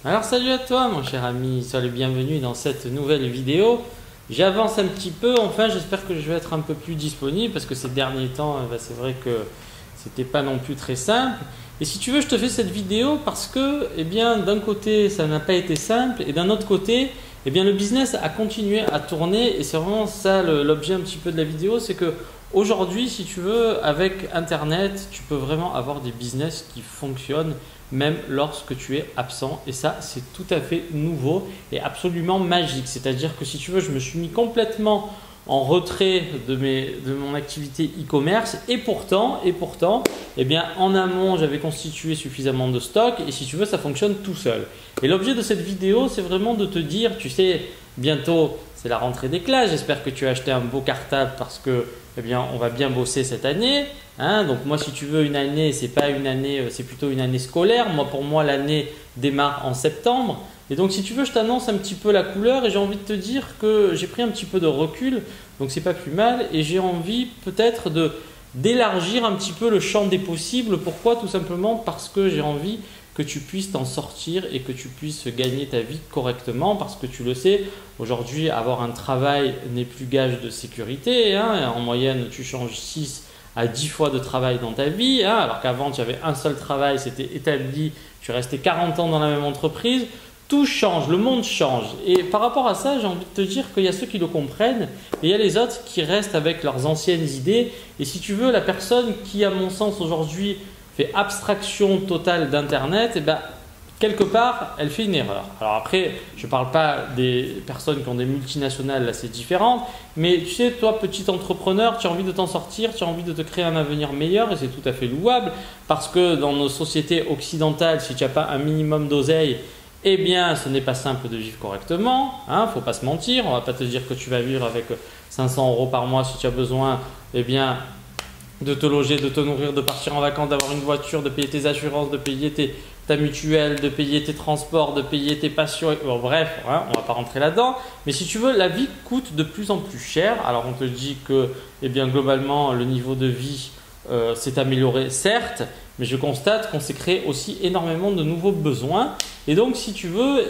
Alors salut à toi mon cher ami, sois le bienvenu dans cette nouvelle vidéo. J'avance un petit peu, enfin j'espère que je vais être un peu plus disponible parce que ces derniers temps, c'est vrai que c'était pas non plus très simple. Et si tu veux, je te fais cette vidéo parce que, d'un côté ça n'a pas été simple et d'un autre côté, le business a continué à tourner et c'est vraiment ça l'objet un petit peu de la vidéo, c'est que aujourd'hui, si tu veux, avec Internet, tu peux vraiment avoir des business qui fonctionnent même lorsque tu es absent. Et ça, c'est tout à fait nouveau et absolument magique. C'est-à-dire que si tu veux, je me suis mis complètement en retrait de mon activité e-commerce et pourtant, en amont, j'avais constitué suffisamment de stock et si tu veux, ça fonctionne tout seul. Et l'objet de cette vidéo, c'est vraiment de te dire, tu sais, bientôt, c'est la rentrée des classes. J'espère que tu as acheté un beau cartable parce que, on va bien bosser cette année. Donc moi, si tu veux, une année, c'est pas une année, c'est plutôt une année scolaire. Pour moi, l'année démarre en septembre. Et donc, si tu veux, je t'annonce un petit peu la couleur et j'ai envie de te dire que j'ai pris un petit peu de recul. Donc, c'est pas plus mal et j'ai envie peut-être d'élargir un petit peu le champ des possibles. Pourquoi? Tout simplement parce que j'ai envie que tu puisses t'en sortir et que tu puisses gagner ta vie correctement parce que tu le sais, aujourd'hui, avoir un travail n'est plus gage de sécurité. En moyenne, tu changes 6 à 10 fois de travail dans ta vie, alors qu'avant, tu avais un seul travail, c'était établi, tu restais 40 ans dans la même entreprise. Tout change, le monde change. Et par rapport à ça, j'ai envie de te dire qu'il y a ceux qui le comprennent et il y a les autres qui restent avec leurs anciennes idées. Et si tu veux, la personne qui, à mon sens, aujourd'hui, fait abstraction totale d'Internet, quelque part, elle fait une erreur. Alors après, je ne parle pas des personnes qui ont des multinationales, là c'est différent. Mais tu sais, toi, petit entrepreneur, tu as envie de t'en sortir, tu as envie de te créer un avenir meilleur et c'est tout à fait louable. Parce que dans nos sociétés occidentales, si tu n'as pas un minimum d'oseille, ce n'est pas simple de vivre correctement. Faut pas se mentir. On ne va pas te dire que tu vas vivre avec 500 € par mois si tu as besoin, de te loger, de te nourrir, de partir en vacances, d'avoir une voiture, de payer tes assurances, de payer ta mutuelle, de payer tes transports, de payer tes passions. Bon, bref, on ne va pas rentrer là-dedans. Mais si tu veux, la vie coûte de plus en plus cher. Alors on te dit que globalement, le niveau de vie s'est amélioré, certes, mais je constate qu'on s'est créé aussi énormément de nouveaux besoins. Et donc, si tu veux,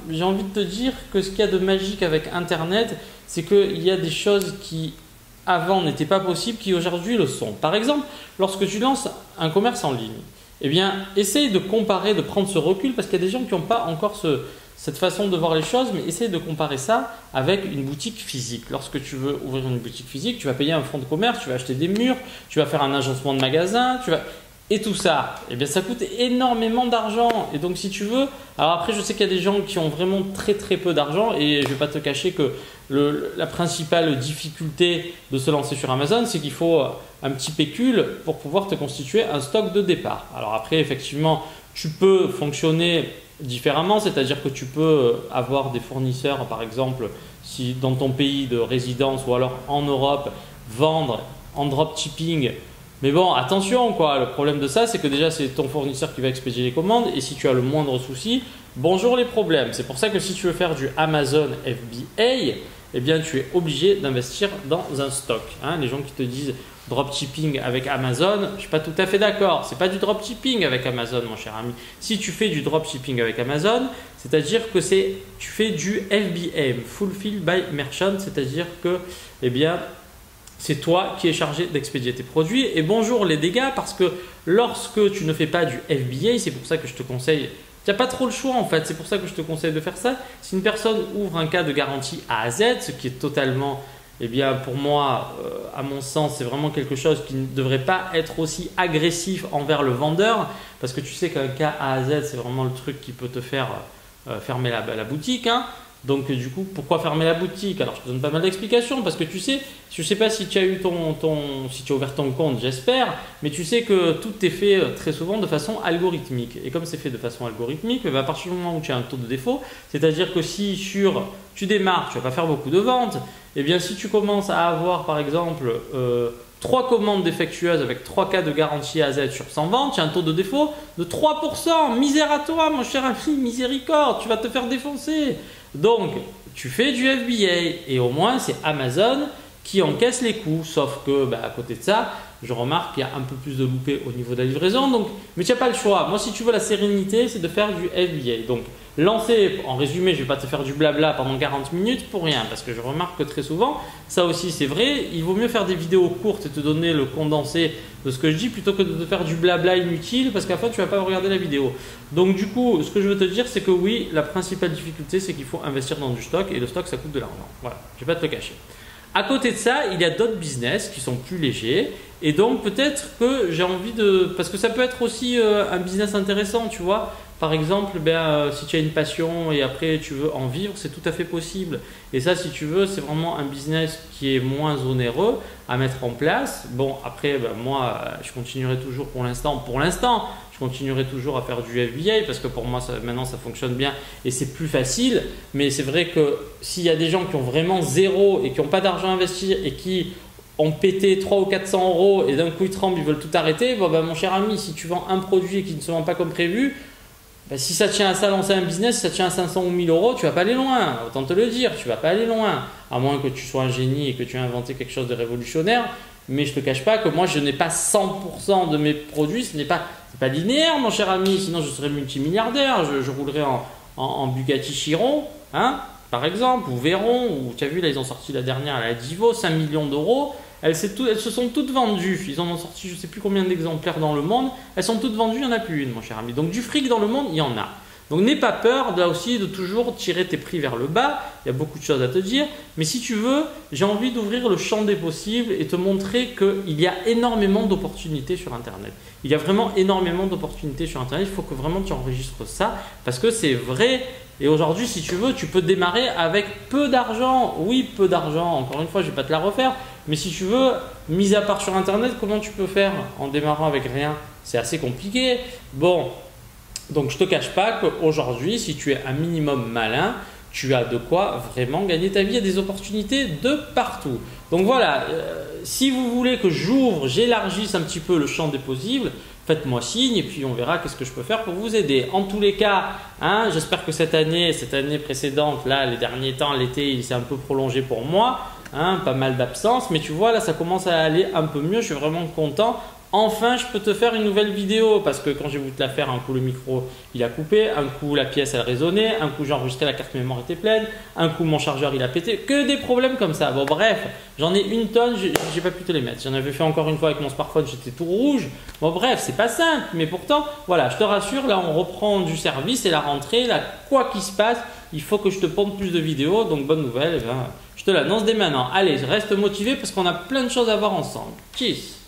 j'ai envie de te dire que ce qu'il y a de magique avec Internet, c'est qu'il y a des choses qui avant n'étaient pas possibles, qui aujourd'hui le sont. Par exemple, lorsque tu lances un commerce en ligne, essaye de comparer, de prendre ce recul, parce qu'il y a des gens qui n'ont pas encore cette façon de voir les choses, mais essaye de comparer ça avec une boutique physique. Lorsque tu veux ouvrir une boutique physique, tu vas payer un fonds de commerce, tu vas acheter des murs, tu vas faire un agencement de magasin, et tout ça, ça coûte énormément d'argent. Et donc, si tu veux, alors après, je sais qu'il y a des gens qui ont vraiment très très peu d'argent et je ne vais pas te cacher que la principale difficulté de se lancer sur Amazon, c'est qu'il faut un petit pécule pour pouvoir te constituer un stock de départ. Alors après, effectivement, tu peux fonctionner différemment, c'est-à-dire que tu peux avoir des fournisseurs, par exemple, si dans ton pays de résidence ou alors en Europe, vendre en dropshipping. Mais bon, attention quoi, le problème de ça, c'est que déjà c'est ton fournisseur qui va expédier les commandes et si tu as le moindre souci, bonjour les problèmes. C'est pour ça que si tu veux faire du Amazon FBA, tu es obligé d'investir dans un stock. Les gens qui te disent dropshipping avec Amazon, je ne suis pas tout à fait d'accord. Ce n'est pas du dropshipping avec Amazon, mon cher ami. Si tu fais du dropshipping avec Amazon, c'est-à-dire que tu fais du FBA, Fulfilled by Merchant, c'est-à-dire que, c'est toi qui es chargé d'expédier tes produits. Et bonjour les dégâts, parce que lorsque tu ne fais pas du FBA, c'est pour ça que je te conseille, tu n'as pas trop le choix en fait, c'est pour ça que je te conseille de faire ça. Si une personne ouvre un cas de garantie A à Z, ce qui est totalement, pour moi, à mon sens, c'est vraiment quelque chose qui ne devrait pas être aussi agressif envers le vendeur, parce que tu sais qu'un cas A à Z, c'est vraiment le truc qui peut te faire fermer la boutique. Donc du coup, pourquoi fermer la boutique? Alors je te donne pas mal d'explications parce que tu sais, je ne sais pas si tu as eu si tu as ouvert ton compte, j'espère, mais tu sais que tout est fait très souvent de façon algorithmique. Et comme c'est fait de façon algorithmique, à partir du moment où tu as un taux de défaut, c'est-à-dire que si tu démarres, tu ne vas pas faire beaucoup de ventes, si tu commences à avoir par exemple 3 commandes défectueuses avec 3 cas de garantie à Z sur 100 ventes, tu as un taux de défaut de 3%. Misère à toi, mon cher ami, miséricorde, tu vas te faire défoncer. Donc, tu fais du FBA et au moins, c'est Amazon qui encaisse les coûts. Sauf que, à côté de ça, je remarque qu'il y a un peu plus de loupés au niveau de la livraison. Donc, mais tu n'as pas le choix. Moi, si tu veux la sérénité, c'est de faire du FBA. Donc, lancer, en résumé, je ne vais pas te faire du blabla pendant 40 minutes pour rien parce que je remarque que très souvent, ça aussi c'est vrai, il vaut mieux faire des vidéos courtes et te donner le condensé de ce que je dis plutôt que de te faire du blabla inutile parce qu'à la fin tu ne vas pas regarder la vidéo. Donc du coup, ce que je veux te dire, c'est que oui, la principale difficulté, c'est qu'il faut investir dans du stock et le stock, ça coûte de l'argent. Voilà, je ne vais pas te le cacher. À côté de ça, il y a d'autres business qui sont plus légers et donc peut-être que j'ai envie de… Parce que ça peut être aussi un business intéressant, tu vois. Par exemple, si tu as une passion et après tu veux en vivre, c'est tout à fait possible. Et ça, si tu veux, c'est vraiment un business qui est moins onéreux à mettre en place. Bon, après, moi, je continuerai toujours pour l'instant, je continuerai toujours à faire du FBA parce que pour moi, maintenant, ça fonctionne bien et c'est plus facile. Mais c'est vrai que s'il y a des gens qui ont vraiment zéro et qui n'ont pas d'argent à investir et qui ont pété 300 ou 400 euros et d'un coup ils tremblent, ils veulent tout arrêter, mon cher ami, si tu vends un produit et qui ne se vend pas comme prévu, si ça tient à ça, lancer un business, si ça tient à 500 ou 1000 euros, tu vas pas aller loin. Autant te le dire, tu vas pas aller loin. À moins que tu sois un génie et que tu aies inventé quelque chose de révolutionnaire. Mais je te cache pas que moi, je n'ai pas 100% de mes produits. Ce n'est pas linéaire, mon cher ami. Sinon, je serais multimilliardaire. Je roulerais en Bugatti Chiron, hein, par exemple, ou Veyron. Ou tu as vu, là, ils ont sorti la dernière, la Divo, 5 millions d'euros. Elles se sont toutes vendues. Ils en ont sorti je ne sais plus combien d'exemplaires dans le monde. Elles sont toutes vendues, il n'y en a plus une, mon cher ami. Donc du fric dans le monde, il y en a. Donc n'aie pas peur là aussi de toujours tirer tes prix vers le bas. Il y a beaucoup de choses à te dire. Mais si tu veux, j'ai envie d'ouvrir le champ des possibles et te montrer qu'il y a énormément d'opportunités sur Internet. Il y a vraiment énormément d'opportunités sur Internet. Il faut que vraiment tu enregistres ça parce que c'est vrai. Et aujourd'hui, si tu veux, tu peux démarrer avec peu d'argent. Oui, peu d'argent. Encore une fois, je ne vais pas te la refaire. Mais si tu veux, mis à part sur Internet, comment tu peux faire en démarrant avec rien? C'est assez compliqué. Bon, donc je ne te cache pas qu'aujourd'hui, si tu es un minimum malin, tu as de quoi vraiment gagner ta vie. Il y a des opportunités de partout. Donc voilà, si vous voulez que j'élargisse un petit peu le champ des possibles, faites-moi signe et puis on verra qu'est-ce que je peux faire pour vous aider. En tous les cas, hein, j'espère que cette année précédente, là, les derniers temps, l'été, il s'est un peu prolongé pour moi. Hein, pas mal d'absence, mais tu vois là ça commence à aller un peu mieux, je suis vraiment content. Enfin je peux te faire une nouvelle vidéo parce que quand j'ai voulu te la faire, un coup le micro il a coupé, un coup la pièce elle résonnait, un coup j'ai enregistré, la carte mémoire était pleine, un coup mon chargeur il a pété, que des problèmes comme ça. Bon bref, j'en ai une tonne, j'ai pas pu te les mettre. J'en avais fait encore une fois avec mon smartphone, j'étais tout rouge. Bon bref, c'est pas simple, mais pourtant voilà, je te rassure, là on reprend du service et la rentrée, là quoi qu'il se passe, il faut que je te ponde plus de vidéos, donc bonne nouvelle, je te l'annonce dès maintenant. Allez, reste motivé parce qu'on a plein de choses à voir ensemble. Tchuss.